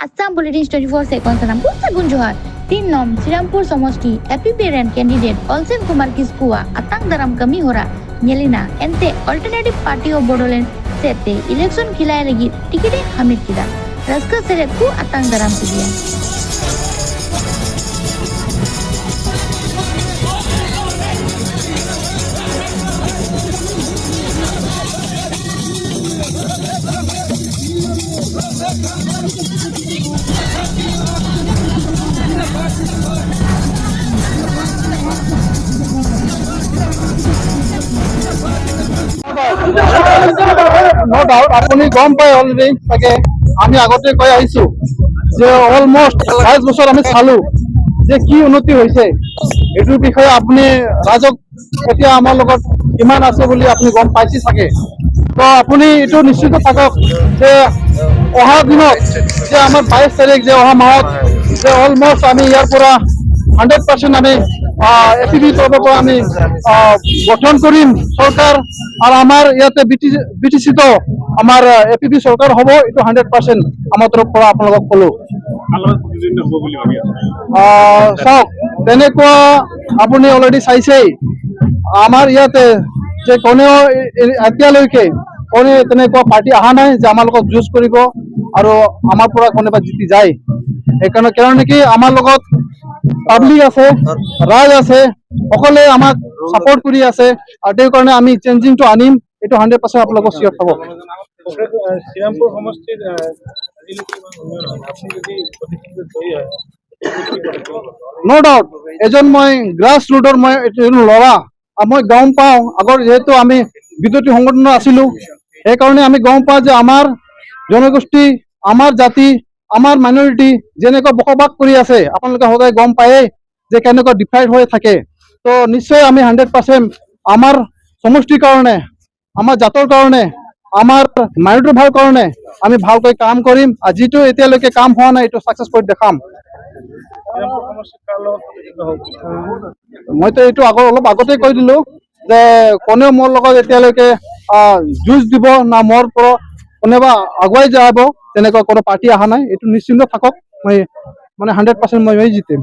Assam Bulletins 24 seconds Sanampur Sagun Johar. 3 nom Srirampur Somosti APPRN candidate Olsen Kumar Kiskua Atang Daram Kami Hora Nyelina Ente Alternative Party of Bodoland Sete election Kilai lagi tiket Hamid Kida Raska Seretku Atang Daram Kudian. No doubt আপুনি গম পাই already তাকে আমি আগতে কৈ আহিছো যে almost 22 বছৰ আমি চালো যে কি উন্নতি হৈছে এইটোৰ বিষয়ে আপুনি ৰাজক এতিয়া আমাৰ লগত কিমান আছে বুলি আপুনি গম পাইছে চাগে তো আপুনি এইটো নিশ্চিত থাকক যে অহা দিনত যে আমাৰ 22 তাৰিখ যে অহা মাহত যে অলমোষ্ট আমি ইয়াৰ পৰা 100% আমি এপিবি তৰফৰ পৰা আমি গঠন কৰিম চৰকাৰ আৰু আমাৰ ইয়াতে বিটিচিতো আমাৰ এপিবি চৰকাৰ হ'ব এইটো 100% আমাৰ তৰফৰ পৰা আপোনালোকক ক'লো চাওক তেনেকুৱা আপুনি অলৰেডি চাইছেই আমাৰ ইয়াতে যে কোনেও এতিয়ালৈকে কোনে তেনেকুৱা পাৰ্টি অহা নাই যে আমাৰ লগত যুঁজ কৰিব আৰু আমাৰ পৰা কোনোবা জিতি যায় সেইকাৰণে কিয় নেকি আমাৰ লগত পাব্লিক আছে ৰাজ আছে সকলে আমাক সাপোৰ্ট কৰি আছে আৰু এই কাৰণে আমি চেঞ্জিংটো আনিম এইটো 100% আপোনালোকক চিয়ৰ হ'ব শ্ৰীৰামপুৰ সমষ্টিৰ আপনি যদি নো ডাউট এজন মই গ্ৰাছ ৰুটৰ মই ল'ৰা মই গম পাওঁ আগৰ যেহেতু আমি বিদ্যুৎ সংগঠন আছিলো সেইকাৰণে আমি গম পাওঁ যে আমাৰ জনগোষ্ঠী আমাৰ জাতি আমাৰ মাইনৰিটি যেনেকৈ বসবাস কৰি আছে আপোনালোকে সদায় গম পায়েই যে কেনেকৈ ডিফাইড হৈ থাকে তো নিশ্চয় আমি 100% আমাৰ সমষ্টিৰ কাৰণে আমাৰ জাতৰ কাৰণে আমাৰ মাইনৰিটিৰ ভাল কাৰণে আমি ভালকৈ কাম কৰিম আৰু যিটো এতিয়ালৈকে কাম হোৱা নাই এইটো সাকসেস কৰি দেখাম মইতো এইটো অলপ আগতে কৈ দিলো যে কোনেও মোৰ লগত এতিয়ালৈকে যুঁজ দিব না মোৰ পৰা কোনোবা আগুৱাই যাব তেনেকুৱা কোনো পাৰ্টি অহা নাই এইটো নিশ্চিন্ত থাকক মই মানে 100% মই জিতিম